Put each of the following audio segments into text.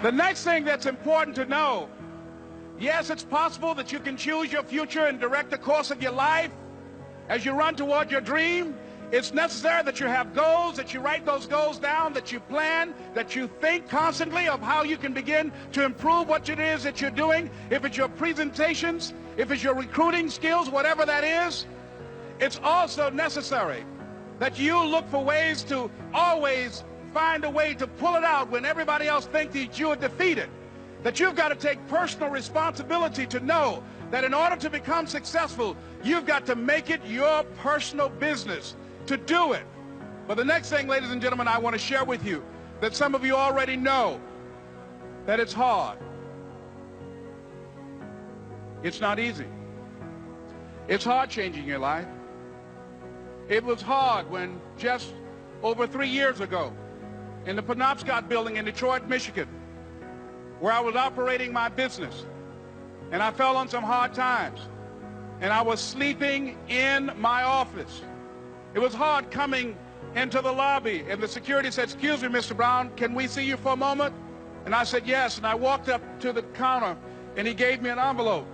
The next thing that's important to know, yes, it's possible that you can choose your future and direct the course of your life as you run toward your dream. It's necessary that you have goals, that you write those goals down, that you plan, that you think constantly of how you can begin to improve what it is that you're doing. If it's your presentations, if it's your recruiting skills, whatever that is, it's also necessary that you look for ways to always find a way to pull it out when everybody else thinks that you are defeated. That you've got to take personal responsibility to know that in order to become successful, you've got to make it your personal business to do it. But the next thing, ladies and gentlemen, I want to share with you that some of you already know that it's hard. It's not easy. It's hard changing your life. It was hard when just over 3 years ago in the Penobscot building in Detroit, Michigan, where I was operating my business, and I fell on some hard times, and I was sleeping in my office. It was hard coming into the lobby, and the security said, "Excuse me, Mr. Brown, can we see you for a moment?" And I said, "Yes," and I walked up to the counter, and he gave me an envelope.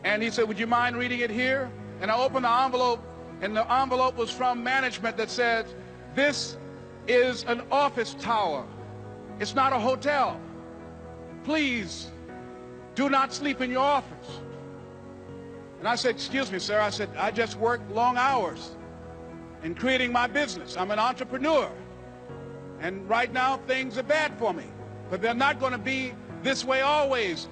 And he said, "Would you mind reading it here?" And I opened the envelope, and the envelope was from management that said, "This is an office tower. It's not a hotel. Please do not sleep in your office." And I said, "Excuse me, sir." I said, "I just work long hours in creating my business. I'm an entrepreneur. And right now things are bad for me. But they're not going to be this way always.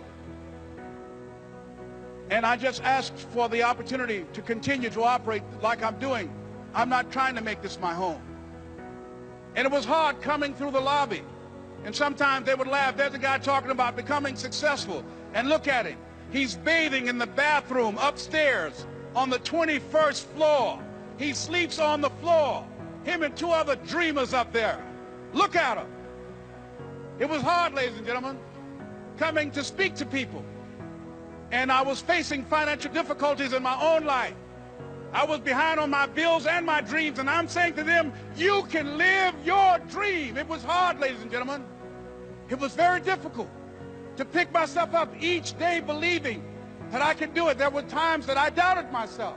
And I just asked for the opportunity to continue to operate like I'm doing. I'm not trying to make this my home." And it was hard coming through the lobby. And sometimes they would laugh. There's a guy talking about becoming successful. And look at him. He's bathing in the bathroom upstairs on the 21st floor. He sleeps on the floor. Him and 2 other dreamers up there. Look at him. It was hard, ladies and gentlemen, coming to speak to people. And I was facing financial difficulties in my own life. I was behind on my bills and my dreams, and I'm saying to them, you can live your dream. It was hard, ladies and gentlemen. It was very difficult to pick myself up each day believing that I could do it. There were times that I doubted myself.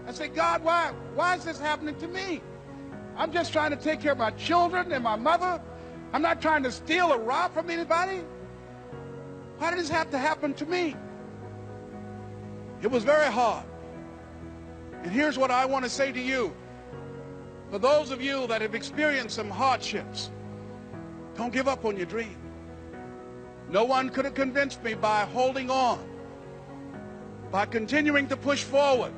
I said, "God, why is this happening to me? I'm just trying to take care of my children and my mother. I'm not trying to steal or rob from anybody. Why did this have to happen to me?" It was very hard. And here's what I want to say to you. For those of you that have experienced some hardships, don't give up on your dream. No one could have convinced me by holding on, by continuing to push forward,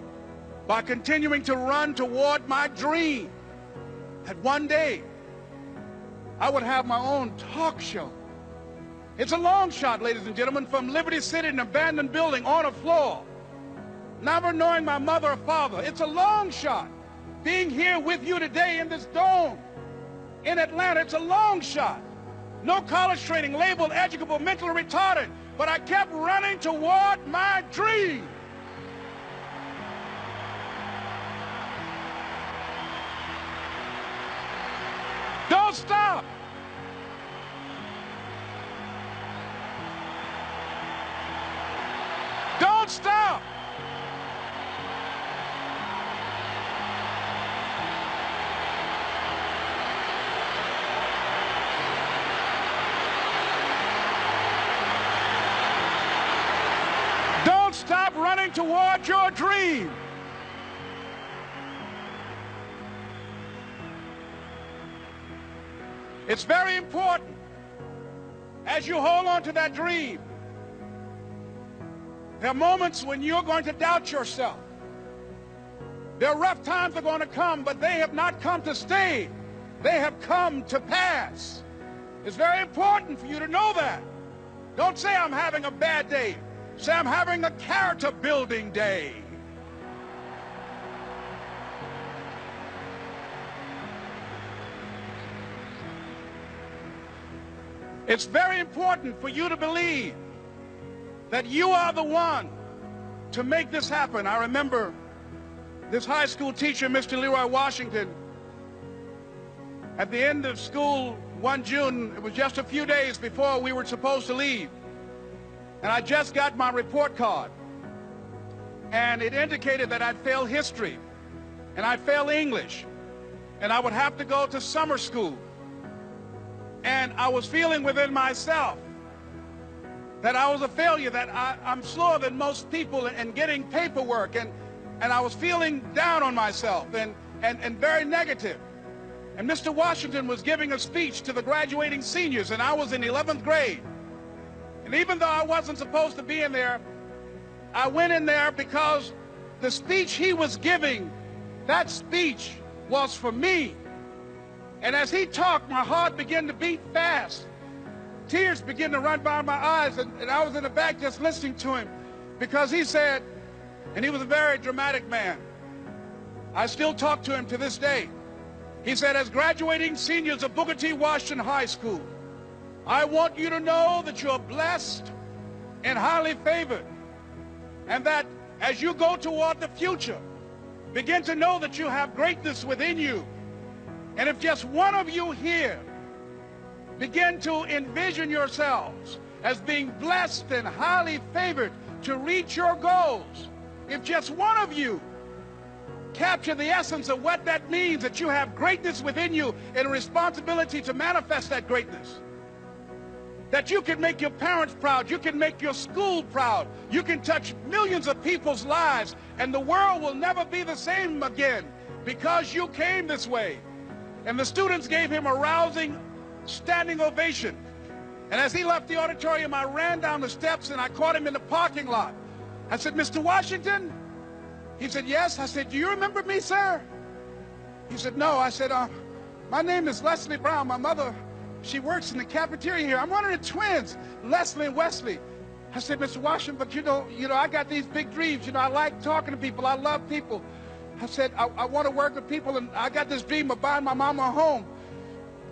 by continuing to run toward my dream, that one day I would have my own talk show. It's a long shot, ladies and gentlemen, from Liberty City, an abandoned building on a floor, never knowing my mother or father. It's a long shot. Being here with you today in this dome in Atlanta, it's a long shot. No college training, labeled educable, mentally retarded, but I kept running toward my dream. Don't stop. Don't stop. Don't stop running toward your dream. It's very important as you hold on to that dream. There are moments when you're going to doubt yourself. There are rough times that are going to come, but they have not come to stay. They have come to pass. It's very important for you to know that. Don't say, "I'm having a bad day." Say, "I'm having a character building day." It's very important for you to believe that you are the one to make this happen. I remember this high school teacher, Mr. Leroy Washington, at the end of school one June, it was just a few days before we were supposed to leave. And I just got my report card. And it indicated that I'd failed history. And I'd failed English. And I would have to go to summer school. And I was feeling within myself that I was a failure, that I'm slower than most people in getting paperwork. And I was feeling down on myself and very negative. And Mr. Washington was giving a speech to the graduating seniors, and I was in 11th grade. And even though I wasn't supposed to be in there, I went in there because the speech he was giving, that speech was for me. And as he talked, my heart began to beat fast. Tears began to run by my eyes, and I was in the back just listening to him because he said, and he was a very dramatic man. I still talk to him to this day. He said, as graduating seniors of Booker T. Washington High School, I want you to know that you're blessed and highly favored, and that as you go toward the future, begin to know that you have greatness within you. And if just one of you here begin to envision yourselves as being blessed and highly favored to reach your goals, if just one of you capture the essence of what that means, that you have greatness within you and a responsibility to manifest that greatness, that you can make your parents proud, you can make your school proud, you can touch millions of people's lives, and the world will never be the same again because you came this way. And the students gave him a rousing standing ovation. And as he left the auditorium, I ran down the steps and I caught him in the parking lot. I said, Mr. Washington? He said, yes. I said, do you remember me, sir? He said, no. I said, my name is Leslie Brown. My mother, she works in the cafeteria here. I'm one of the twins, Leslie and Wesley. I said, Mr. Washington, but you know, I got these big dreams. I like talking to people. I love people. I said, I want to work with people, and I got this dream of buying my mama a home.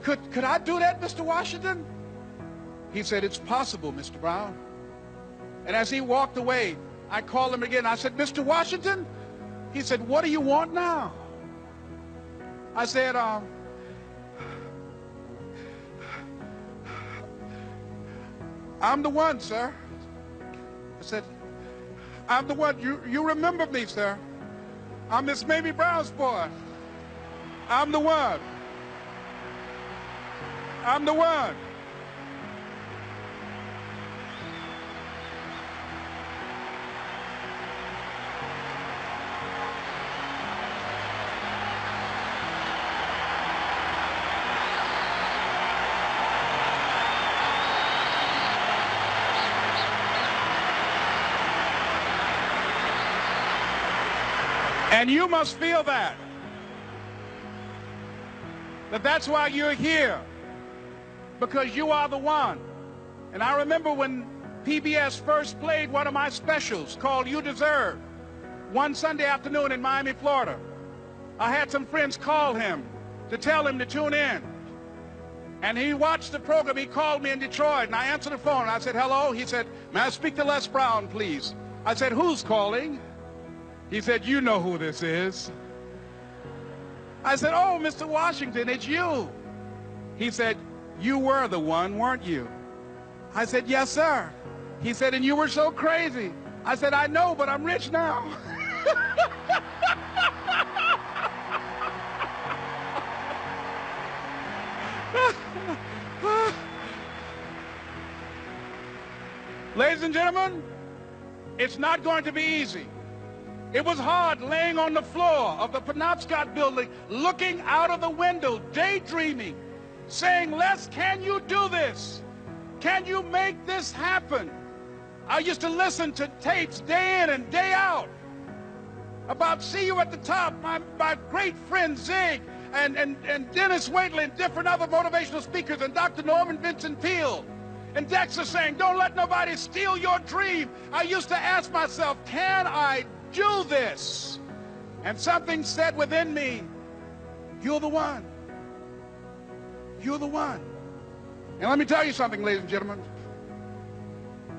Could I do that, Mr. Washington? He said, it's possible, Mr. Brown. And as he walked away, I called him again. I said, Mr. Washington? He said, what do you want now? I said, I'm the one, sir. I said, I'm the one. You remember me, sir. I'm Miss Mamie Brown's boy. I'm the one. I'm the one. And you must feel that's why you're here, because you are the one. And I remember when PBS first played one of my specials called You Deserve, one Sunday afternoon in Miami, Florida. I had some friends call him to tell him to tune in. And he watched the program. He called me in Detroit, and I answered the phone. I said, hello. He said, may I speak to Les Brown, please? I said, who's calling? He said, you know who this is. I said, oh, Mr. Washington, it's you. He said, you were the one, weren't you? I said, yes, sir. He said, and you were so crazy. I said, I know, but I'm rich now. Ladies and gentlemen, it's not going to be easy. It was hard laying on the floor of the Penobscot building, looking out of the window, daydreaming, saying, Les, can you do this? Can you make this happen? I used to listen to tapes day in and day out about See You at the Top, my great friend Zig and Dennis Waitley and different other motivational speakers, and Dr. Norman Vincent Peale. And Dexter saying, don't let nobody steal your dream. I used to ask myself, can I do this? And something said within me, you're the one. You're the one. And let me tell you something, ladies and gentlemen.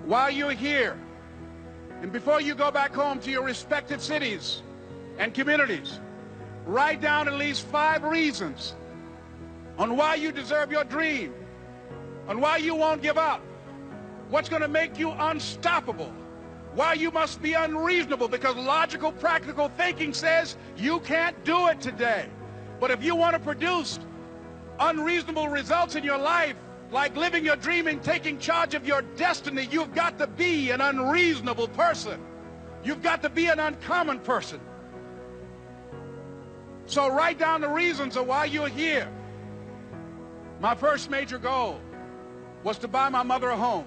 While you're here, and before you go back home to your respective cities and communities, write down at least 5 reasons on why you deserve your dream, on why you won't give up, what's going to make you unstoppable, why you must be unreasonable, because logical, practical thinking says you can't do it today. But if you want to produce unreasonable results in your life, like living your dream and taking charge of your destiny, you've got to be an unreasonable person. You've got to be an uncommon person. So write down the reasons of why you're here. My first major goal was to buy my mother a home.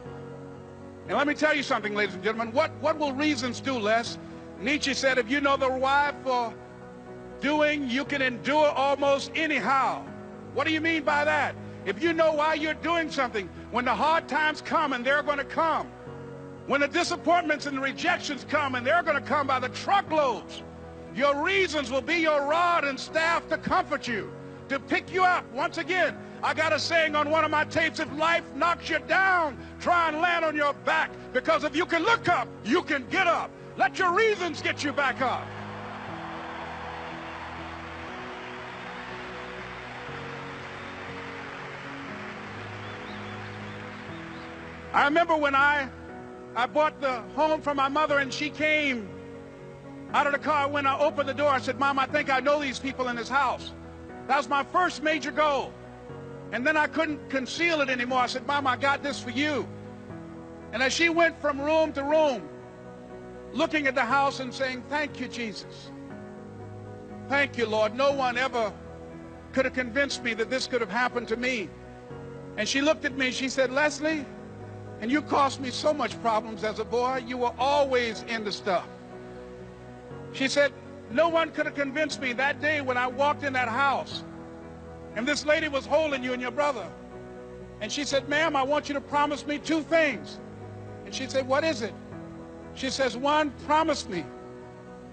And let me tell you something, ladies and gentlemen. What will reasons do, Les? Nietzsche said, if you know the why for doing, you can endure almost anyhow. What do you mean by that? If you know why you're doing something, when the hard times come, and they're going to come, when the disappointments and the rejections come, and they're going to come by the truckloads, your reasons will be your rod and staff to comfort you, to pick you up. Once again, I got a saying on one of my tapes: if life knocks you down, try and land on your back, because if you can look up, you can get up. Let your reasons get you back up. I remember when I bought the home for my mother, and she came out of the car. When I opened the door, I said, Mom, I think I know these people in this house. That was my first major goal. And then I couldn't conceal it anymore. I said, Mom, I got this for you. And as she went from room to room, looking at the house and saying, thank you, Jesus. Thank you, Lord. No one ever could have convinced me that this could have happened to me. And she looked at me, she said, Leslie, and you caused me so much problems as a boy. You were always into stuff. She said, no one could have convinced me that day when I walked in that house and this lady was holding you and your brother. And she said, ma'am, I want you to promise me two things. And she said, what is it? She says, one, promise me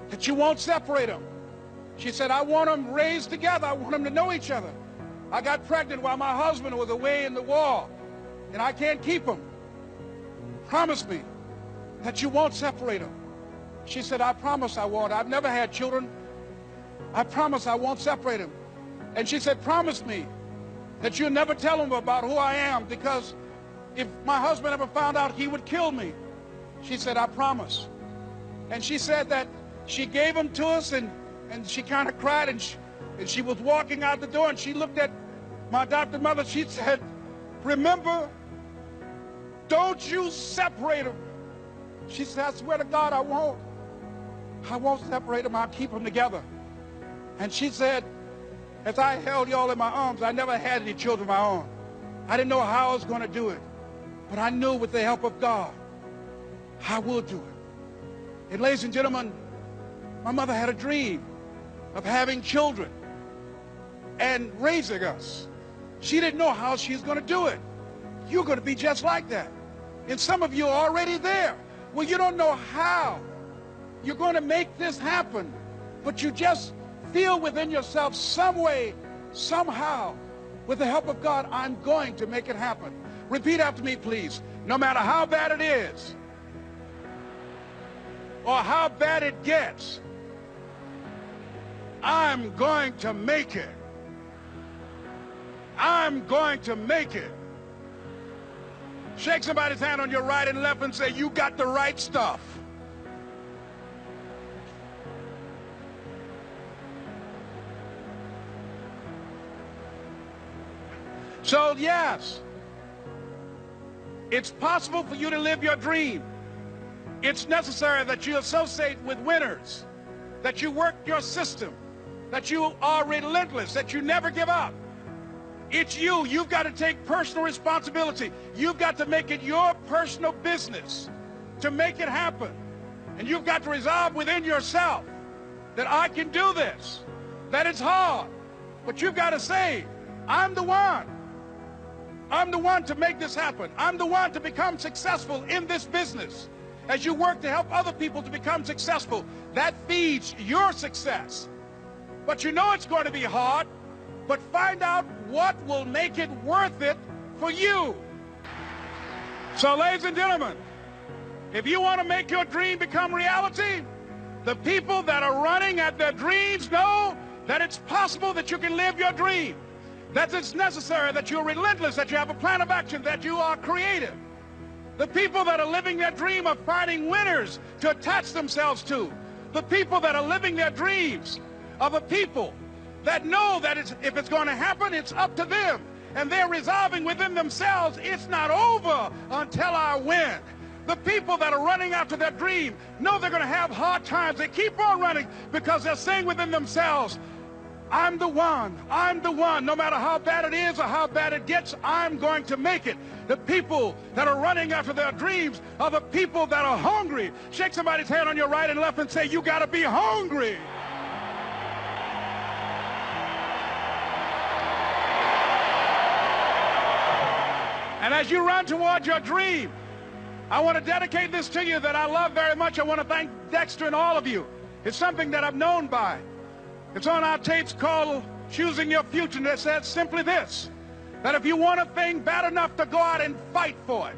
that you won't separate them. She said, I want them raised together. I want them to know each other. I got pregnant while my husband was away in the war, and I can't keep them. Promise me that you won't separate them. She said, I promise I won't. I've never had children. I promise I won't separate them. And she said, promise me that you'll never tell them about who I am, because if my husband ever found out, he would kill me. She said, I promise. And she said that she gave them to us, and she kind of cried, and she was walking out the door, and she looked at my adopted mother. She said, remember, don't you separate them. She said, I swear to God, I won't. I won't separate them. I'll keep them together. And she said, as I held y'all in my arms, I never had any children of my own. I didn't know how I was going to do it. But I knew with the help of God, I would do it. And ladies and gentlemen, my mother had a dream of having children and raising us. She didn't know how she was going to do it. You're going to be just like that. And some of you are already there. Well, you don't know how you're going to make this happen, but you just feel within yourself some way, somehow, with the help of God, I'm going to make it happen. Repeat after me, please. No matter how bad it is or how bad it gets, I'm going to make it. I'm going to make it. Shake somebody's hand on your right and left and say, you got the right stuff. So yes, it's possible for you to live your dream. It's necessary that you associate with winners, that you work your system, that you are relentless, that you never give up. It's you. You've got to take personal responsibility. You've got to make it your personal business to make it happen. And you've got to resolve within yourself that I can do this, that it's hard, but you've got to say, I'm the one. I'm the one to make this happen. I'm the one to become successful in this business. As you work to help other people to become successful, that feeds your success. But you know it's going to be hard, but find out what will make it worth it for you. So, ladies and gentlemen, if you want to make your dream become reality, the people that are running at their dreams know that it's possible that you can live your dream. that it's necessary, that you're relentless, that you have a plan of action, that you are creative. The people that are living their dream of finding winners to attach themselves to. The people that are living their dreams are the people that know that if it's going to happen, it's up to them. And they're resolving within themselves, it's not over until I win. The people that are running after their dream know they're going to have hard times. They keep on running because they're saying within themselves, I'm the one, no matter how bad it is or how bad it gets, I'm going to make it. The people that are running after their dreams are the people that are hungry. Shake somebody's hand on your right and left and say, you got to be hungry. And as you run towards your dream, I want to dedicate this to you that I love very much. I want to thank Dexter and all of you. It's something that I'm known by. It's on our tapes called Choosing Your Future, and it says simply this, that if you want a thing bad enough to go out and fight for it,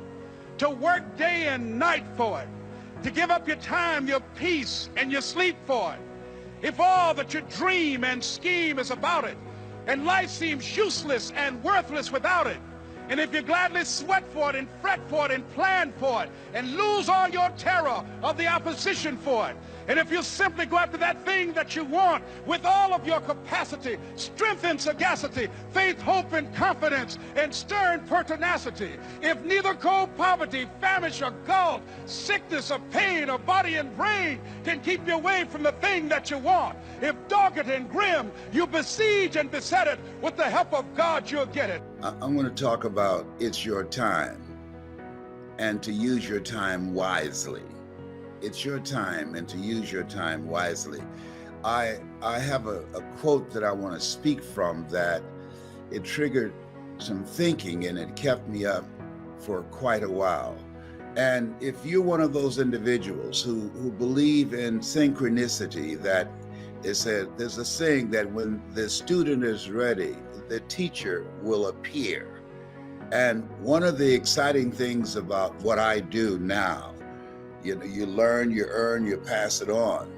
to work day and night for it, to give up your time, your peace, and your sleep for it, if all that you dream and scheme is about it, and life seems useless and worthless without it, and if you gladly sweat for it and fret for it and plan for it and lose all your terror of the opposition for it, and if you simply go after that thing that you want with all of your capacity, strength and sagacity, faith, hope and confidence, and stern pertinacity, if neither cold poverty, famish or gulf, sickness or pain or body and brain can keep you away from the thing that you want, if dogged and grim, you besiege and beset it, with the help of God you'll get it. I'm going to talk about it's your time and to use your time wisely. It's your time and to use your time wisely. I have a quote that I want to speak from that it triggered some thinking and it kept me up for quite a while. And if you're one of those individuals who believe in synchronicity, that there's a saying that when the student is ready, the teacher will appear. And one of the exciting things about what I do now, you learn, you earn, you pass it on,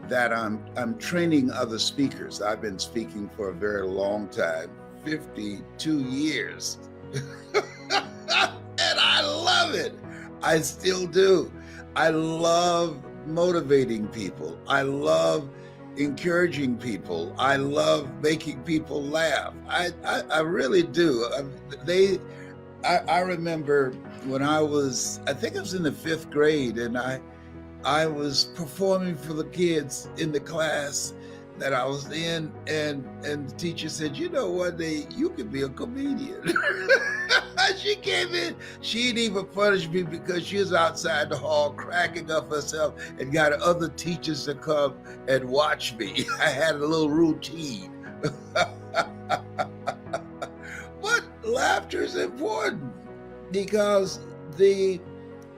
that I'm training other speakers. I've been speaking for a very long time, 52 years. And I love it. I still do. I love motivating people. I love encouraging people. I love making people laugh. I really do. I remember when I think I was in the 5th grade, and I was performing for the kids in the class that I was in, and the teacher said, you know, one day you could be a comedian. She came in, she didn't even punish me because she was outside the hall cracking up herself and got other teachers to come and watch me. I had a little routine. But laughter is important because the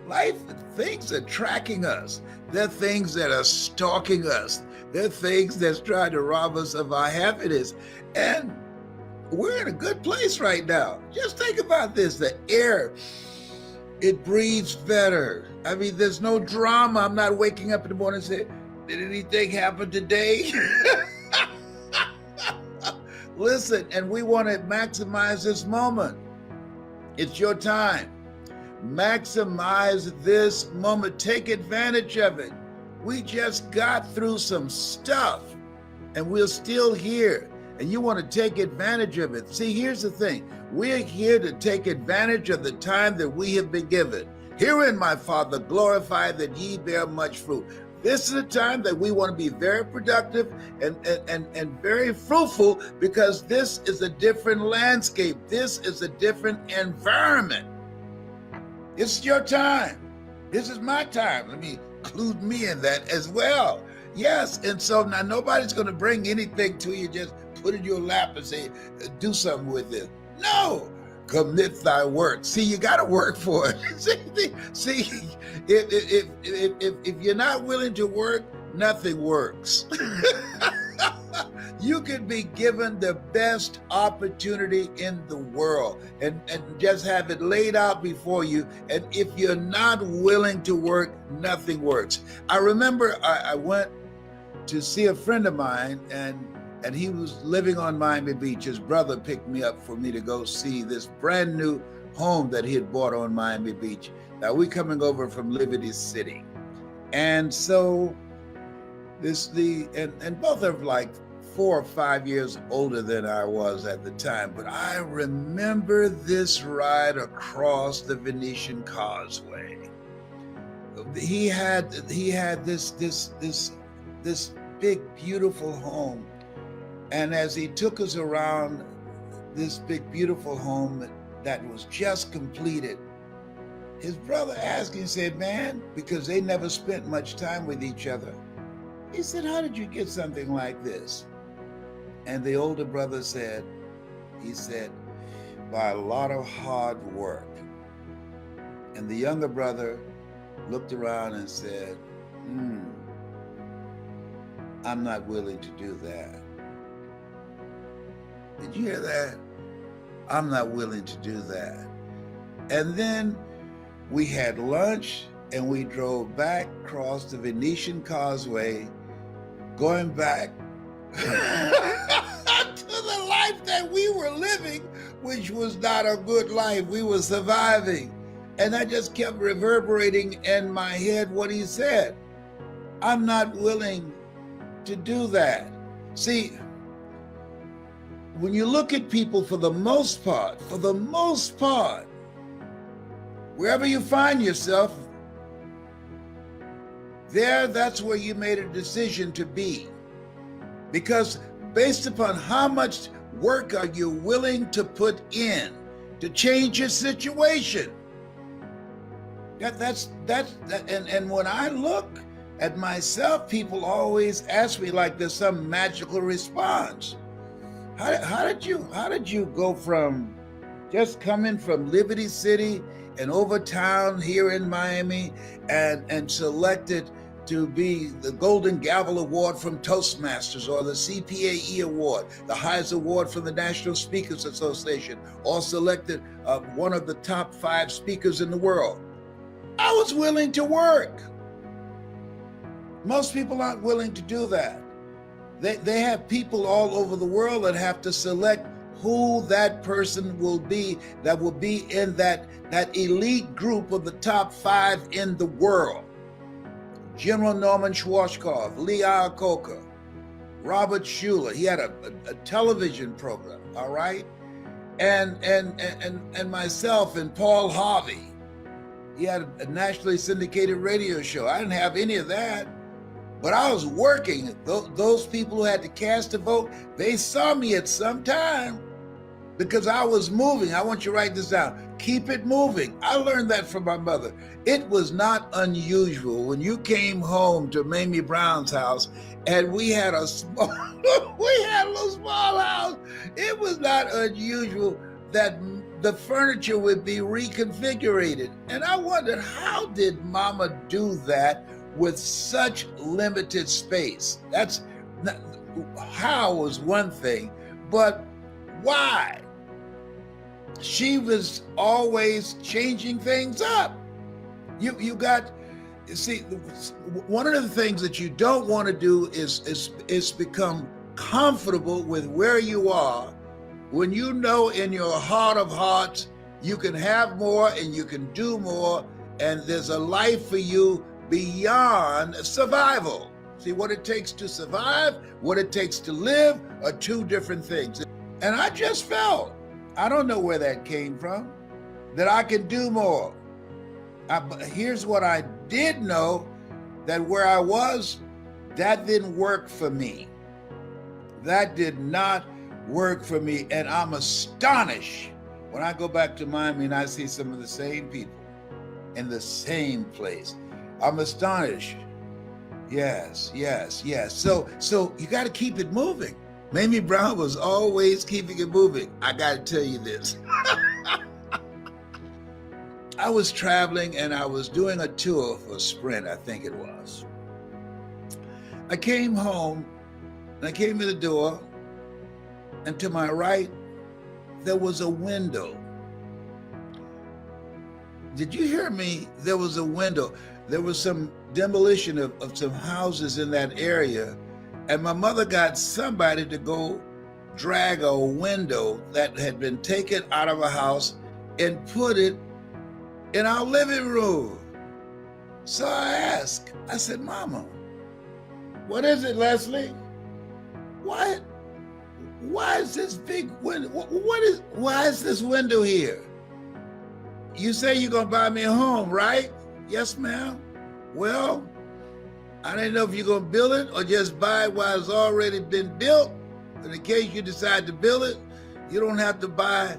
life things are tracking us. They're things that are stalking us. They're things that's trying to rob us of our happiness. And we're in a good place right now. Just think about this. The air, it breathes better. I mean, there's no drama. I'm not waking up in the morning and saying, did anything happen today? Listen, and we want to maximize this moment. It's your time. Maximize this moment. Take advantage of it. We just got through some stuff and we're still here. And you want to take advantage of it. See, here's the thing. We're here to take advantage of the time that we have been given. Herein, my Father, glorify that ye bear much fruit. This is a time that we want to be very productive and very fruitful, because this is a different landscape. This is a different environment. It's your time. This is my time. Let me include me in that as well. Yes, and so now nobody's going to bring anything to you, just put it in your lap and say, do something with it. No, commit thy work. See, you got to work for it. See, if you're not willing to work, nothing works. You could be given the best opportunity in the world and just have it laid out before you. And if you're not willing to work, nothing works. I remember I went to see a friend of mine, and and he was living on Miami Beach. His brother picked me up for me to go see this brand new home that he had bought on Miami Beach. Now we coming over from Liberty City. And so and both are like 4 or 5 years older than I was at the time. But I remember this ride across the Venetian Causeway. He had this big, beautiful home. And as he took us around this big, beautiful home that was just completed, his brother asked him, he said, man, because they never spent much time with each other, he said, how did you get something like this? And the older brother said, by a lot of hard work. And the younger brother looked around and said, I'm not willing to do that. Did you hear that? I'm not willing to do that. And then we had lunch and we drove back across the Venetian Causeway, going back to the life that we were living, which was not a good life. We were surviving. And I just kept reverberating in my head what he said. I'm not willing to do that. See, when you look at people, for the most part, wherever you find yourself, that's where you made a decision to be. Because based upon how much work are you willing to put in to change your situation. And when I look at myself, people always ask me like there's some magical response. How did you go from just coming from Liberty City and over town here in Miami and selected to be the Golden Gavel Award from Toastmasters or the CPAE Award, the highest award from the National Speakers Association, or selected one of the top 5 speakers in the world? I was willing to work. Most people aren't willing to do that. They have people all over the world that have to select who that person will be that will be in that elite group of the top 5 in the world. General Norman Schwarzkopf, Lee Iacocca, Robert Schuller. He had a television program, all right? And myself and Paul Harvey. He had a nationally syndicated radio show. I didn't have any of that. But I was working. Those people who had to cast a vote, they saw me at some time because I was moving. I want you to write this down. Keep it moving. I learned that from my mother. It was not unusual when you came home to Mamie Brown's house and we had a little small house. It was not unusual that the furniture would be reconfigured. And I wondered, how did Mama do that with such limited space? That's not, how was one thing, but why? She was always changing things up. You see, one of the things that you don't want to do is become comfortable with where you are when you know in your heart of hearts you can have more and you can do more, and there's a life for you beyond survival. See, what it takes to survive, what it takes to live are 2 different things. And I just felt, I don't know where that came from, that I can do more. Here's what I did know, that where I was, that didn't work for me. That did not work for me. And I'm astonished when I go back to Miami and I see some of the same people in the same place. I'm astonished. Yes. So you got to keep it moving. Mamie Brown was always keeping it moving. I got to tell you this. I was traveling and I was doing a tour for Sprint, I think it was. I came home and I came to the door, and to my right, there was a window. Did you hear me? There was a window. There was some demolition of some houses in that area, And my mother got somebody to go drag a window that had been taken out of a house and put it in our living room. So I asked, I said, Mama, what is it, Leslie? Why is this big window? Why is this window here? You say you're gonna buy me a home, right? Yes, ma'am. Well, I didn't know if you're gonna build it or just buy it while it's already been built. In the case you decide to build it, you don't have to buy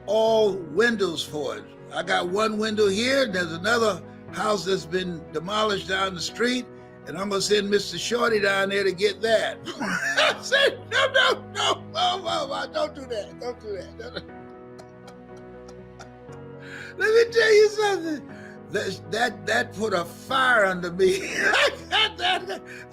all windows for it. I got one window here, there's another house that's been demolished down the street, and I'm gonna send Mr. Shorty down there to get that. I said, no, don't do that, don't do that. Let me tell you something. That put a fire under me.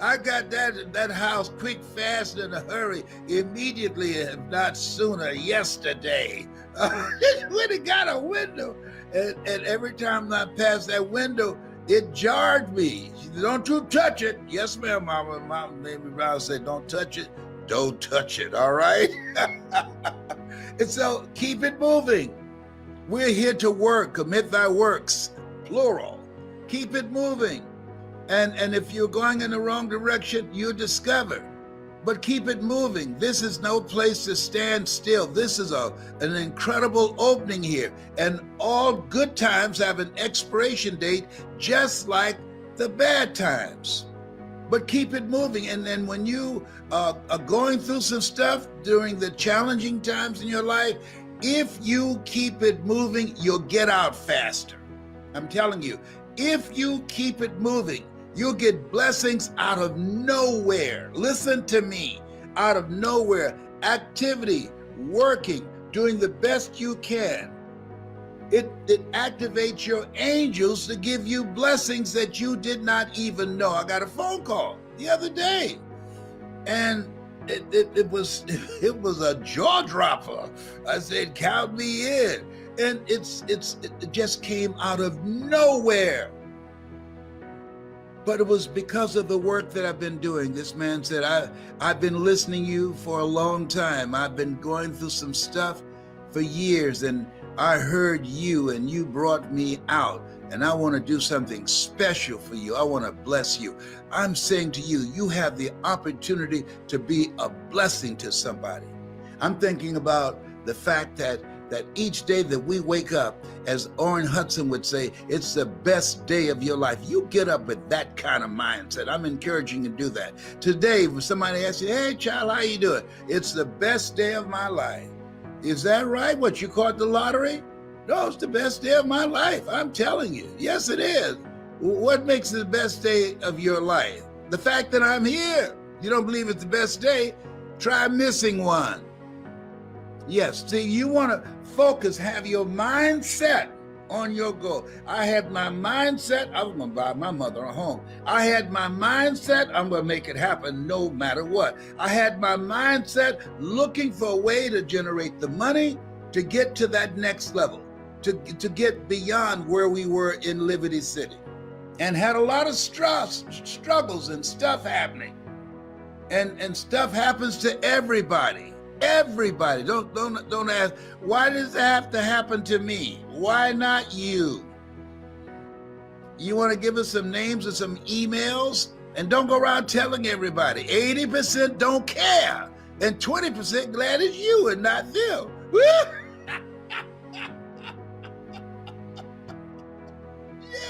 I got that house quick, fast, in a hurry, immediately, if not sooner, yesterday. When it got a window, and every time I passed that window, it jarred me. She said, don't you touch it. Yes, ma'am, Mama. Mama Mamie Brown said, don't touch it. Don't touch it, all right? And so keep it moving. We're here to work, commit thy works, plural. Keep it moving. And if you're going in the wrong direction, you discover. But keep it moving. This is no place to stand still. This is an incredible opening here. And all good times have an expiration date, just like the bad times. But keep it moving. And then when you are going through some stuff during the challenging times in your life, if you keep it moving, you'll get out faster. I'm telling you, if you keep it moving, you'll get blessings out of nowhere. Listen to me, out of nowhere. Activity, working, doing the best you can. It activates your angels to give you blessings that you did not even know. I got a phone call the other day, and it was a jaw dropper. I said, count me in. And it just came out of nowhere. But it was because of the work that I've been doing. This man said, I've been listening to you for a long time. I've been going through some stuff for years, and I heard you and you brought me out, and I want to do something special for you. I want to bless you. I'm saying to you, you have the opportunity to be a blessing to somebody. I'm thinking about the fact that each day that we wake up, as Orrin Hudson would say, it's the best day of your life. You get up with that kind of mindset. I'm encouraging you to do that. Today, when somebody asks you, hey, child, how you doing? It's the best day of my life. Is that right? What, you caught the lottery? No, it's the best day of my life. I'm telling you. Yes, it is. What makes it the best day of your life? The fact that I'm here. You don't believe it's the best day? Try missing one. Yes, see, you want to focus, have your mindset on your goal. I had my mindset, I was going to buy my mother a home. I had my mindset, I'm going to make it happen no matter what. I had my mindset looking for a way to generate the money to get to that next level, to get beyond where we were in Liberty City. And had a lot of struggles and stuff happening. And stuff happens to everybody. Everybody. Don't ask, why does it have to happen to me? Why not you? You want to give us some names or some emails? And don't go around telling everybody. 80% don't care. And 20% glad it's you and not them.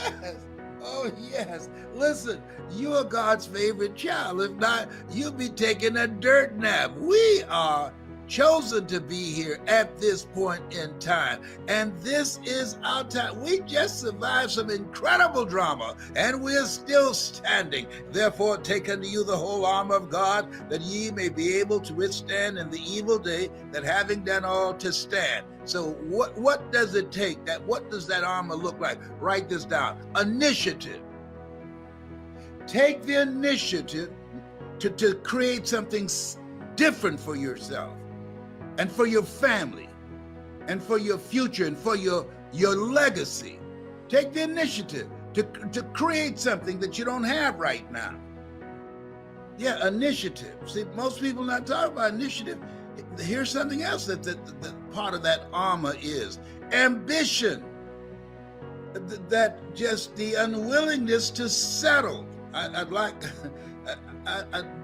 Yes. Oh, yes. Listen, you are God's favorite child. If not, you'll be taking a dirt nap. We are chosen to be here at this point in time. And this is our time. We just survived some incredible drama, and we're still standing. Therefore, take unto you the whole armor of God, that ye may be able to withstand in the evil day, that having done all to stand. So what does it take? What does that armor look like? Write this down. Initiative. Take the initiative to create something different for yourself and for your family and for your future and for your legacy. Take the initiative to create something that you don't have right now. Yeah, initiative. See, most people not talking about initiative. Here's something else that part of that armor is ambition. That just the unwillingness to settle. I'd like.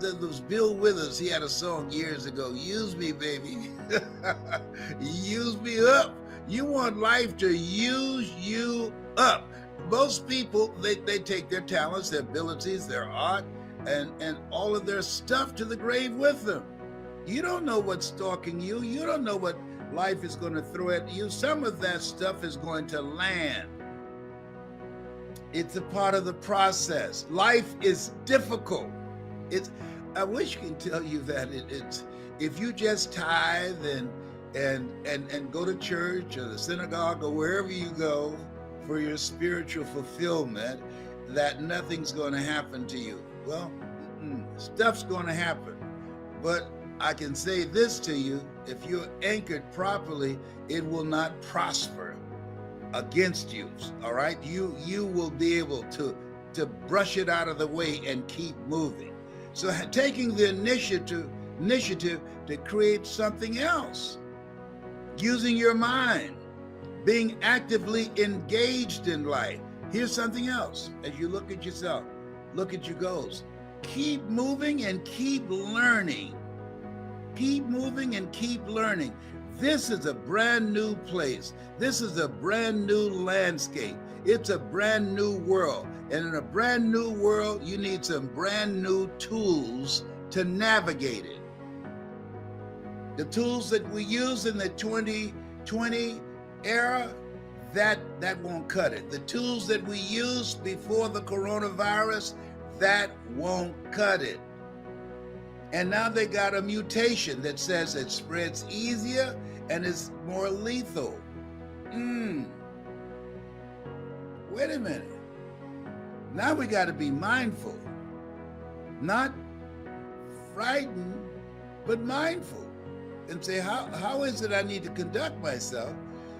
There was Bill Withers. He had a song years ago. Use me, baby. Use me up. You want life to use you up. Most people, they take their talents, their abilities, their art, and all of their stuff to the grave with them. You don't know what's stalking you. You don't know what life is going to throw at you. Some of that stuff is going to land. It's a part of the process. Life is difficult. I wish I could tell you that it's if you just tithe and go to church or the synagogue or wherever you go for your spiritual fulfillment, that nothing's going to happen to you. Well, stuff's going to happen. But I can say this to you, if you're anchored properly, it will not prosper against you. All right? You will be able to brush it out of the way and keep moving. So taking the initiative to create something else, using your mind, being actively engaged in life. Here's something else. As you look at yourself, look at your goals. Keep moving and keep learning. Keep moving and keep learning. This is a brand new place. This is a brand new landscape. It's a brand new world. And in a brand new world, you need some brand new tools to navigate it. The tools that we use in the 2020 era, that won't cut it. The tools that we used before the coronavirus, that won't cut it. And now they got a mutation that says it spreads easier and is more lethal. Wait a minute. Now we got to be mindful, not frightened, but mindful, and say, how is it I need to conduct myself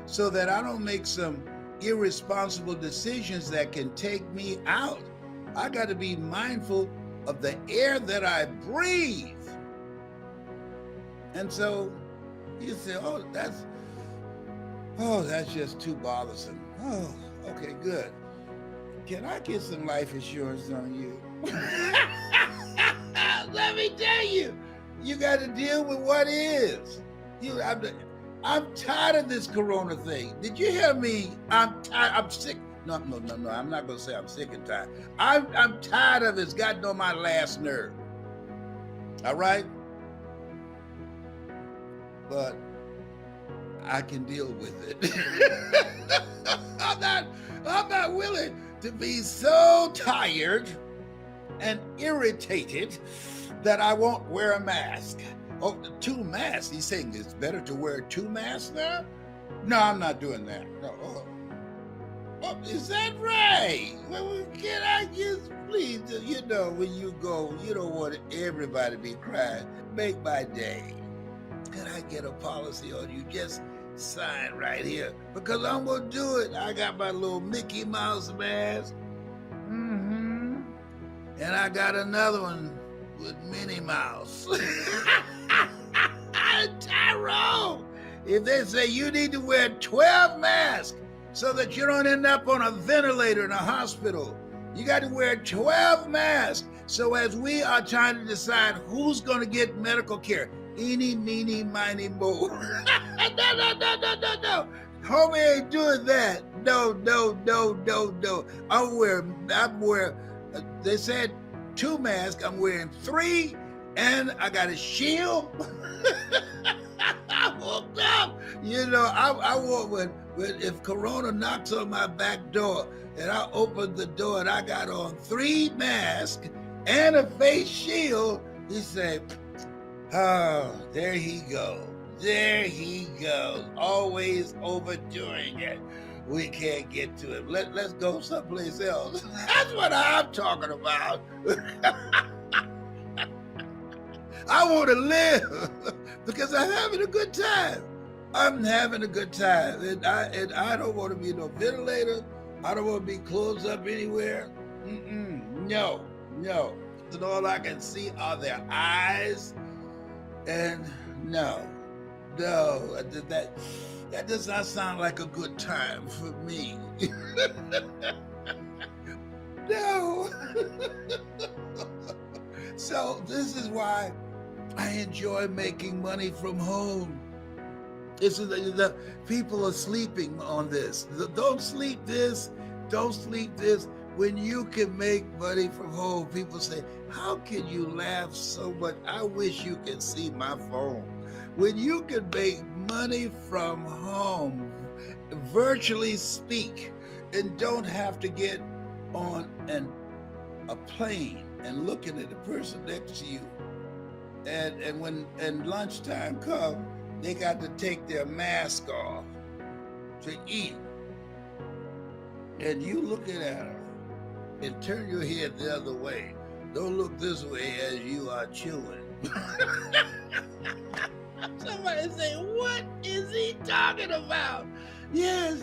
so that I don't make some irresponsible decisions that can take me out? I got to be mindful of the air that I breathe. And so you say, oh, that's just too bothersome. Oh, okay, good. Can I get some life insurance on you? Let me tell you, you got to deal with what is. I'm tired of this corona thing. Did you hear me? I'm tired. I'm sick. No. I'm not going to say I'm sick and tired. I'm tired of it. It's gotten on my last nerve. All right? But I can deal with it. I'm not willing to be so tired and irritated that I won't wear a mask. Oh, 2 masks. He's saying it's better to wear 2 masks now? No, I'm not doing that. No. Oh, is that right? Well, can I just please, when you go, you don't want everybody to be crying. Make my day. Can I get a policy on you? Just sign right here, because I'm gonna do it. I got my little Mickey Mouse mask, and I got another one with Minnie Mouse. Tyrone, if they say you need to wear 12 masks so that you don't end up on a ventilator in a hospital, you got to wear 12 masks. So as we are trying to decide who's going to get medical care, eeny, meeny, miny, mo. No. Homie ain't doing that. No. I'm wearing, they said 2 masks. I'm wearing 3, and I got a shield. I woke up. I want if Corona knocks on my back door and I open the door and I got on 3 masks and a face shield, he said, oh, there he goes. There he goes. Always overdoing it. We can't get to it. Let's go someplace else. That's what I'm talking about. I want to live because I'm having a good time. I'm having a good time. And I don't want to be no ventilator. I don't want to be closed up anywhere. No. and all I can see are their eyes. And no, that does not sound like a good time for me. No. So this is why I enjoy making money from home. The people are sleeping on this. Don't sleep this. When you can make money from home, people say, how can you laugh so much? I wish you could see my phone. When you can make money from home, virtually speak, and don't have to get on a plane and looking at the person next to you. And when lunchtime comes, they got to take their mask off to eat. And you looking at them and turn your head the other way. Don't look this way as you are chewing. Somebody say, what is he talking about? Yes.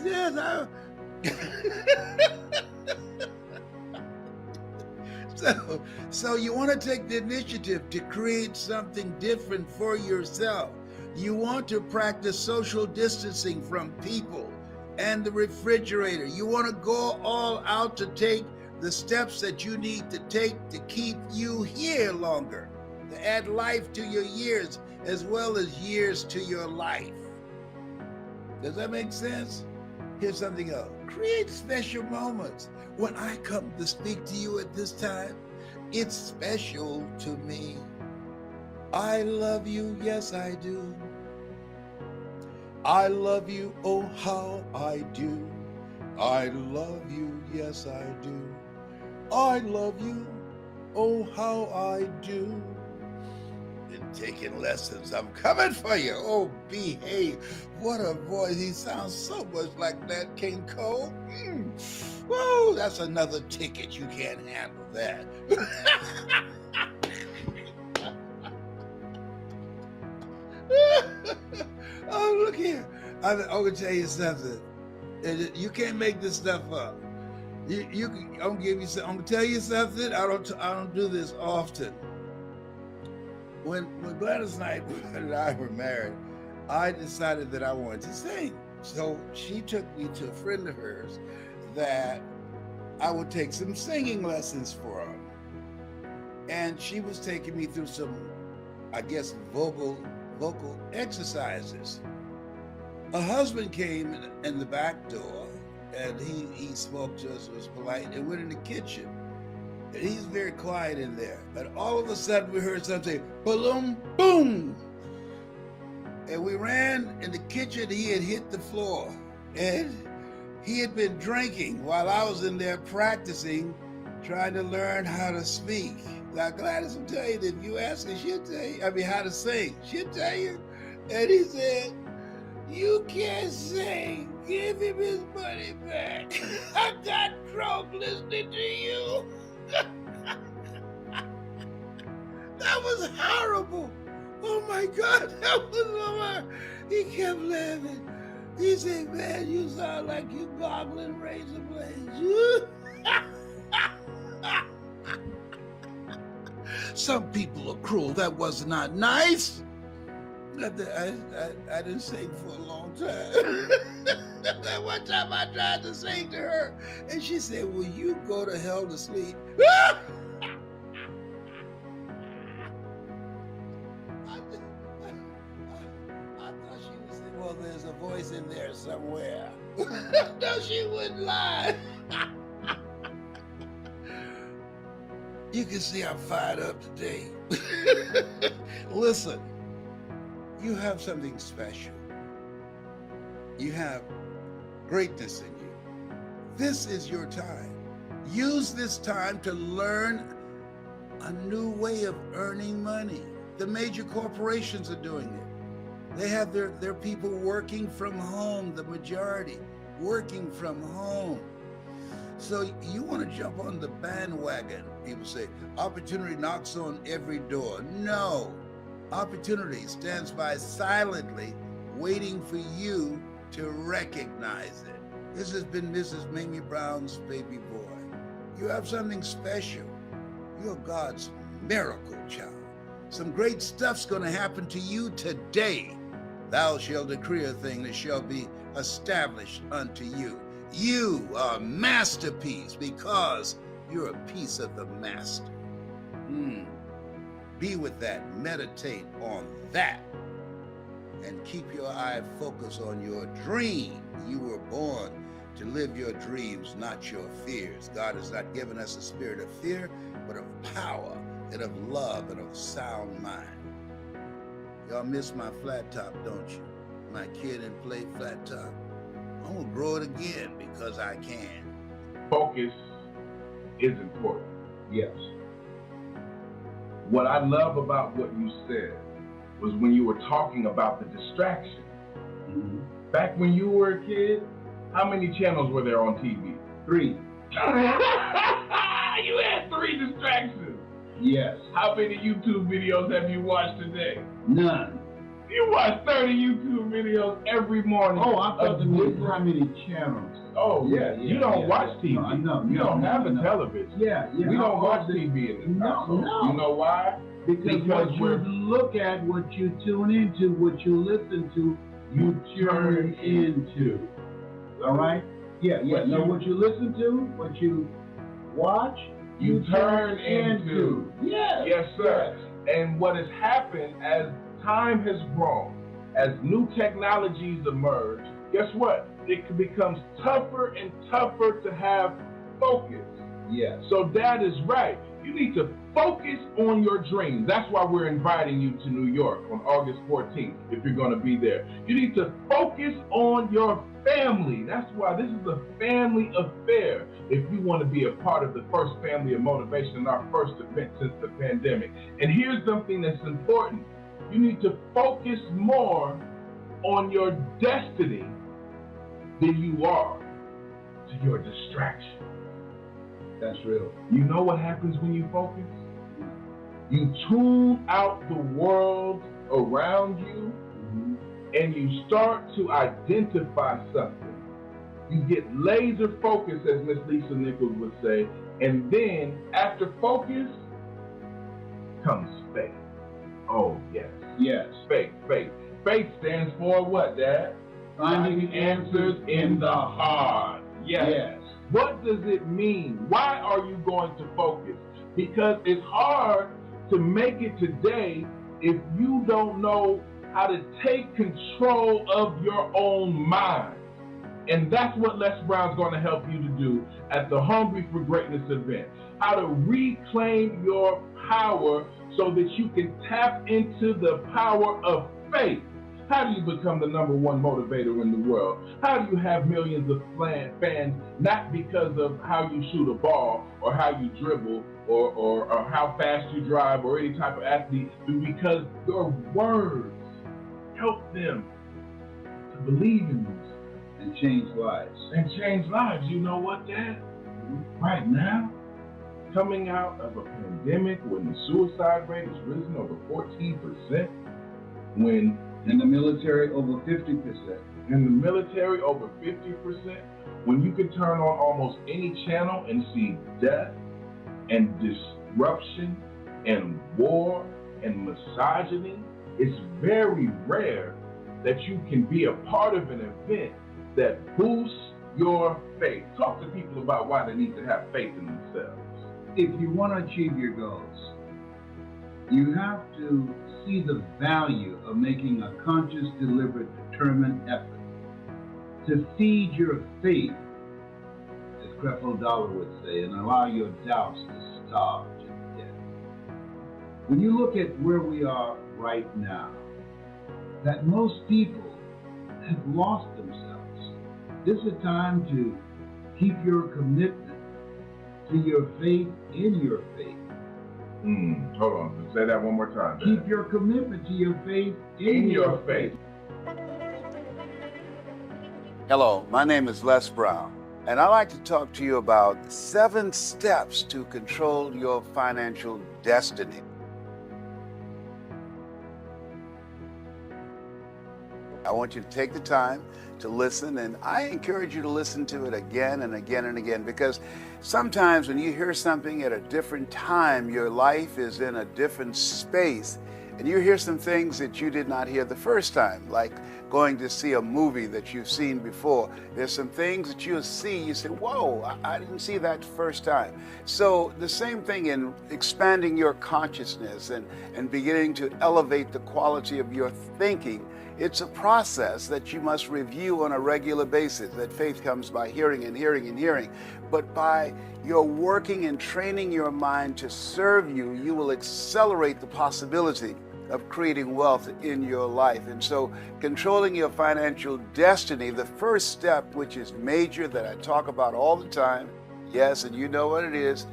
So you want to take the initiative to create something different for yourself. You want to practice social distancing from people and the refrigerator. You want to go all out to take the steps that you need to take to keep you here longer, to add life to your years as well as years to your life. Does that make sense? Here's something else. Create special moments. When I come to speak to you at this time, it's special to me. I love you, yes I do. I love you, oh how I do. I love you, yes I do. I love you, oh how I do. Been taking lessons, I'm coming for you. Oh, behave. What a voice. He sounds so much like Nat King Cole. Whoa, that's another ticket. You can't handle that. Oh, look here. I'm gonna tell you something. You can't make this stuff up. I'm gonna tell you something. I don't do this often. When Gladys Knight and I were married, I decided that I wanted to sing. So she took me to a friend of hers that I would take some singing lessons for her. And she was taking me through some, I guess, vocal exercises. A husband came in the back door, and he spoke to us, was polite, and went in the kitchen. And he's very quiet in there. But all of a sudden we heard something, boom, boom. And we ran in the kitchen, he had hit the floor. And he had been drinking while I was in there practicing, trying to learn how to speak. Now Gladys will tell you that if you ask her, she'll tell you, how to sing. She'll tell you. And he said, you can't sing. Give him his money back. I got drunk listening to you. That was horrible. Oh my God, that was horrible. He kept laughing. He said, man, you sound like you gobbling razor blades. Some people are cruel. That was not nice. I didn't sing for a long time. That one time I tried to sing to her, and she said, will you go to hell to sleep? I thought she would say, well, there's a voice in there somewhere. No, she wouldn't lie. You can see I'm fired up today. Listen, you have something special. You have greatness in you. This is your time. Use this time to learn a new way of earning money. The major corporations are doing it. They have their people working from home, the majority working from home. So you want to jump on the bandwagon. People say, opportunity knocks on every door. No, opportunity stands by silently waiting for you to recognize it. This has been Mrs. Mamie Brown's baby boy. You have something special. You're God's miracle, child. Some great stuff's going to happen to you today. Thou shalt decree a thing that shall be established unto you. You are a masterpiece because you're a piece of the master. Be with that. Meditate on that. And keep your eye focused on your dream. You were born to live your dreams, not your fears. God has not given us a spirit of fear, but of power and of love and of sound mind. Y'all miss my flat top, don't you? My kid and play flat top. I'm gonna grow it again because I can. Focus is important. Yes. What I love about what you said was when you were talking about the distraction. Back when you were a kid, how many channels were there on TV? 3. You had 3 distractions. Yes. How many YouTube videos have you watched today? None. You watch 30 YouTube videos every morning. Oh, I thought how many channels. Oh, yeah. You don't watch TV. No, you don't have a television. Yeah. We don't watch TV in this household. No. You know why? Because what you look at, what you tune into, what you listen to, you turn into. All right? Yeah. What you listen to, what you watch, you turn into. Yes. Yes, sir. Yes. And what has happened as time has grown, as new technologies emerge, guess what? It becomes tougher and tougher to have focus. Yes. So Dad is right. You need to focus on your dreams. That's why we're inviting you to New York on August 14th, if you're going to be there. You need to focus on your family. That's why this is a family affair. If you want to be a part of the first family of motivation in our first event since the pandemic. And here's something that's important. You need to focus more on your destiny than you are to your distraction. That's real. You know what happens when you focus? You tune out the world around you and you start to identify something. You get laser focused, as Miss Lisa Nichols would say, and then after focus comes faith. Oh, yes. Yes. Faith. Faith stands for what, Dad? Finding answers in the hard. Yes. What does it mean? Why are you going to focus? Because it's hard to make it today if you don't know how to take control of your own mind. And that's what Les Brown's going to help you to do at the Hungry for Greatness event. How to reclaim your power so that you can tap into the power of faith. How do you become the #1 motivator in the world? How do you have millions of fans, not because of how you shoot a ball or how you dribble or how fast you drive or any type of athlete, but because your words help them to believe in themselves. And change lives. You know what, Dad? Right now, coming out of a pandemic when the suicide rate has risen over 14%, when in the military over 50%. In the military over 50%, when you can turn on almost any channel and see death and disruption and war and misogyny, it's very rare that you can be a part of an event that boosts your faith. Talk to people about why they need to have faith in themselves. If you want to achieve your goals, you have to see the value of making a conscious, deliberate, determined effort to feed your faith, as Creflo Dollar would say, and allow your doubts to starve to death. When you look at where we are right now, that most people have lost themselves. This is a time to keep your commitment to your faith in your faith. Hold on, say that one more time. Keep your commitment to your faith in your faith. Hello, my name is Les Brown, and I'd like to talk to you about 7 steps to control your financial destiny. I want you to take the time to listen, and I encourage you to listen to it again and again and again, because sometimes when you hear something at a different time, your life is in a different space, and you hear some things that you did not hear the first time, like going to see a movie that you've seen before. There's some things that you'll see, you say, whoa, I didn't see that first time. So the same thing in expanding your consciousness and beginning to elevate the quality of your thinking. It's a process that you must review on a regular basis, that faith comes by hearing and hearing and hearing. But by your working and training your mind to serve you, you will accelerate the possibility of creating wealth in your life. And so controlling your financial destiny, the first step, which is major, that I talk about all the time, yes, and you know what it is,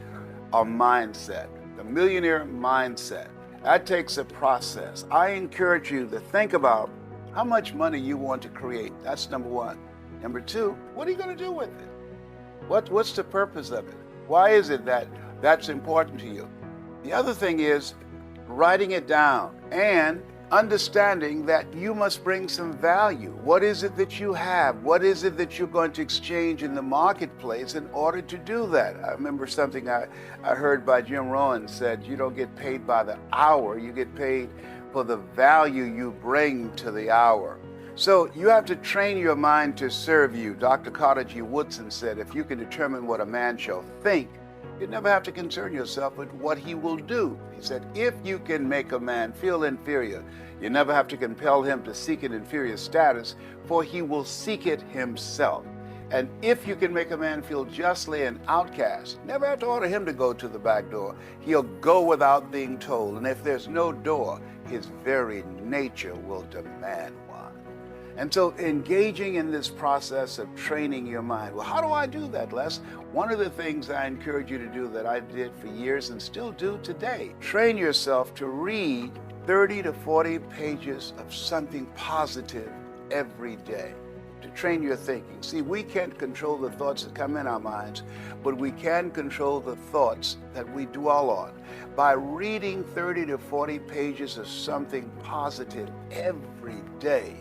a mindset, the millionaire mindset. That takes a process. I encourage you to think about how much money you want to create. That's number one. Number two, what are you going to do with it? What's the purpose of it? Why is it that that's important to you? The other thing is writing it down and understanding that you must bring some value. What is it that you have? What is it that you're going to exchange in the marketplace in order to do that? I remember something I heard by Jim Rohn said, you don't get paid by the hour, you get paid for the value you bring to the hour. So you have to train your mind to serve you. Dr. Carter G. Woodson said, if you can determine what a man shall think, you never have to concern yourself with what he will do. He said, if you can make a man feel inferior, you never have to compel him to seek an inferior status, for he will seek it himself. And if you can make a man feel justly an outcast, never have to order him to go to the back door. He'll go without being told. And if there's no door, his very nature will demand one. And so engaging in this process of training your mind. Well, how do I do that, Les? One of the things I encourage you to do that I did for years and still do today, train yourself to read 30 to 40 pages of something positive every day, to train your thinking. See, we can't control the thoughts that come in our minds, but we can control the thoughts that we dwell on. By reading 30 to 40 pages of something positive every day,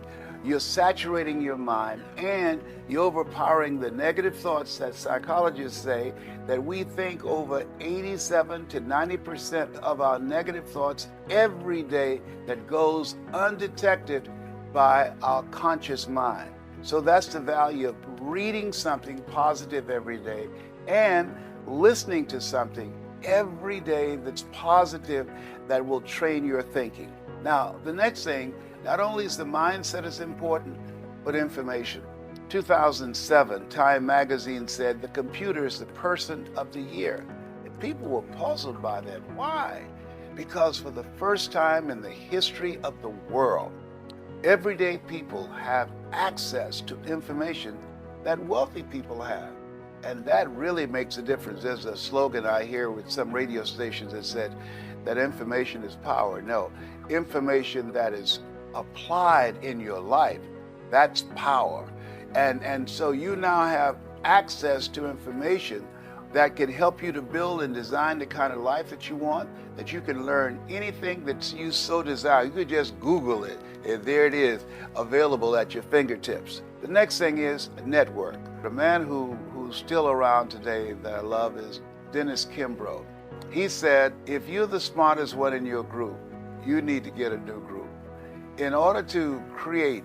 you're saturating your mind and you're overpowering the negative thoughts that psychologists say that we think over 87 to 90% of our negative thoughts every day that goes undetected by our conscious mind. So that's the value of reading something positive every day and listening to something every day that's positive that will train your thinking. Now, the next thing, not only is the mindset is important, but information. 2007, Time magazine said the computer is the person of the year. And people were puzzled by that. Why? Because for the first time in the history of the world, everyday people have access to information that wealthy people have. And that really makes a difference. There's a slogan I hear with some radio stations that said that information is power. No, information that is applied in your life, that's power. And so you now have access to information that can help you to build and design the kind of life that you want, that you can learn anything that you so desire. You could just Google it, and there it is, available at your fingertips. The next thing is a network. The man who's still around today that I love is Dennis Kimbrough. He said, if you're the smartest one in your group, you need to get a new group. In order to create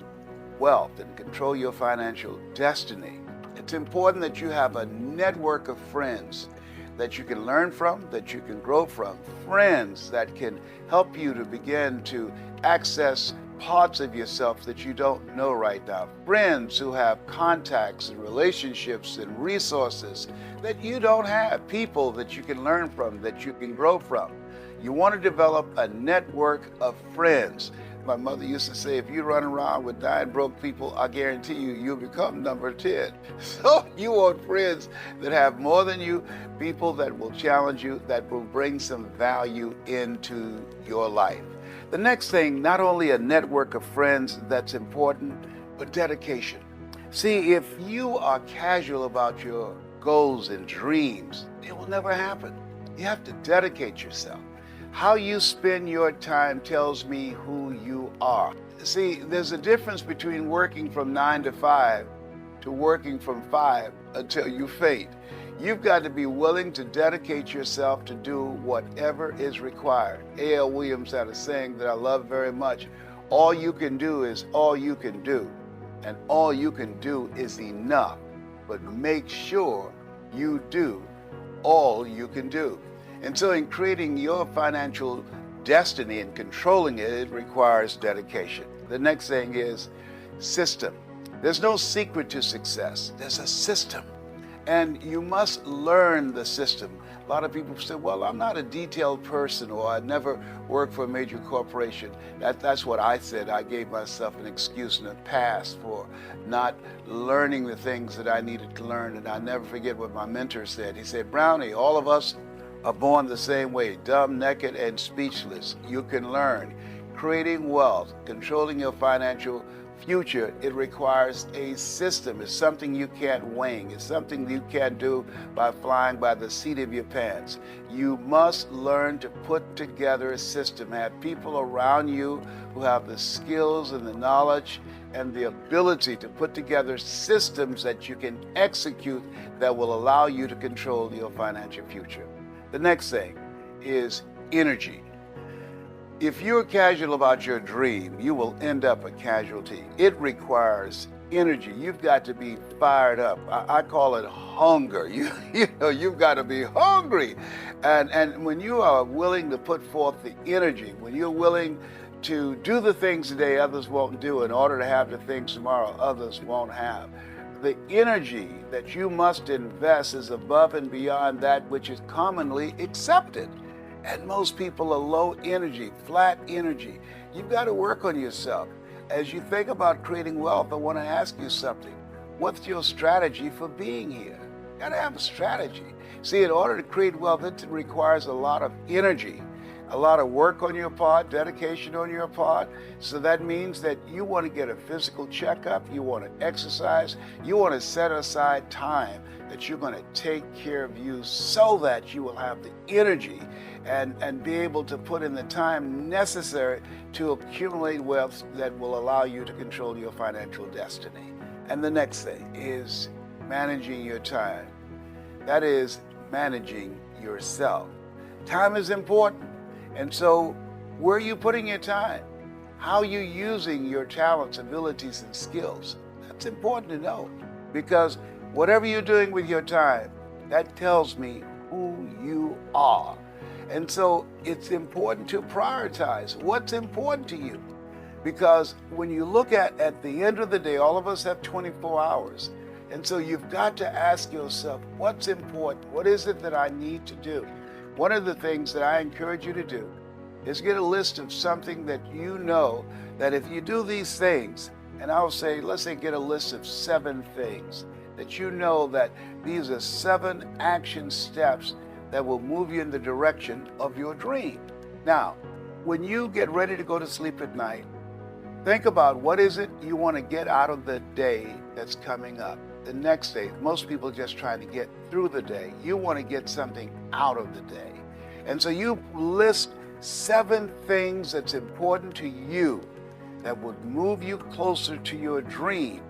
wealth and control your financial destiny, it's important that you have a network of friends that you can learn from, that you can grow from, friends that can help you to begin to access parts of yourself that you don't know right now, friends who have contacts and relationships and resources that you don't have, people that you can learn from, that you can grow from. You want to develop a network of friends. My mother used to say, if you run around with 9 broke people, I guarantee you, you'll become number 10. So you want friends that have more than you, people that will challenge you, that will bring some value into your life. The next thing, not only a network of friends that's important, but dedication. See, if you are casual about your goals and dreams, it will never happen. You have to dedicate yourself. How you spend your time tells me who you are. See, there's a difference between working from 9 to 5 to working from 5 until you faint. You've got to be willing to dedicate yourself to do whatever is required. A.L. Williams had a saying that I love very much. All you can do is all you can do, and all you can do is enough, but make sure you do all you can do. And so in creating your financial destiny and controlling it, it requires dedication. The next thing is system. There's no secret to success. There's a system. And you must learn the system. A lot of people say, well, I'm not a detailed person, or I never worked for a major corporation. That's what I said. I gave myself an excuse in the past for not learning the things that I needed to learn. And I never forget what my mentor said. He said, Brownie, all of us are born the same way, dumb, naked, and speechless. You can learn. Creating wealth, controlling your financial future, it requires a system. It's something you can't wing. It's something you can't do by flying by the seat of your pants. You must learn to put together a system. Have people around you who have the skills and the knowledge and the ability to put together systems that you can execute that will allow you to control your financial future. The next thing is energy. If you're casual about your dream, you will end up a casualty. It requires energy. You've got to be fired up. I call it hunger. You've got to be hungry. And when you are willing to put forth the energy, when you're willing to do the things today others won't do in order to have the things tomorrow others won't have, the energy that you must invest is above and beyond that which is commonly accepted. And most people are low energy, flat energy. You've got to work on yourself. As you think about creating wealth, I want to ask you something. What's your strategy for being here? You got to have a strategy. See, in order to create wealth, it requires a lot of energy, a lot of work on your part, dedication on your part. So that means that you want to get a physical checkup, you want to exercise, you want to set aside time that you're going to take care of you so that you will have the energy and be able to put in the time necessary to accumulate wealth that will allow you to control your financial destiny. And the next thing is managing your time. That is managing yourself. Time is important. And so where are you putting your time? How are you using your talents, abilities, and skills? That's important to know, because whatever you're doing with your time, that tells me who you are. And so it's important to prioritize what's important to you. Because when you look at the end of the day, all of us have 24 hours. And so you've got to ask yourself, what's important? What is it that I need to do? One of the things that I encourage you to do is get a list of something that you know that if you do these things, and I'll say, let's say get a list of 7 things that you know that these are 7 action steps that will move you in the direction of your dream. Now, when you get ready to go to sleep at night, think about what is it you want to get out of the day that's coming up. The next day, most people are just trying to get through the day. You want to get something out of the day. And so you list 7 things that's important to you that would move you closer to your dream.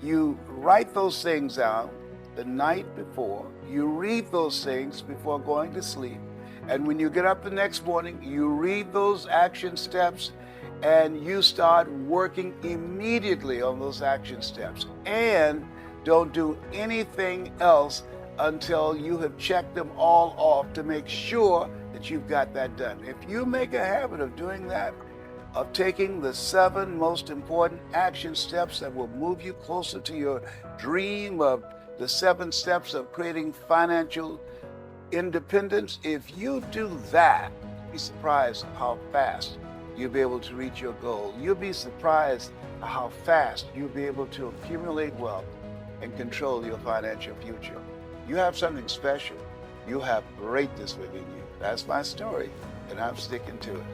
You write those things out the night before. You read those things before going to sleep. And when you get up the next morning, you read those action steps and you start working immediately on those action steps. And don't do anything else until you have checked them all off to make sure that you've got that done. If you make a habit of doing that, of taking the 7 most important action steps that will move you closer to your dream, of the 7 steps of creating financial independence, if you do that, be surprised how fast you'll be able to reach your goal. You'll be surprised how fast you'll be able to accumulate wealth and control your financial future. You have something special. You have greatness within you. That's my story, and I'm sticking to it.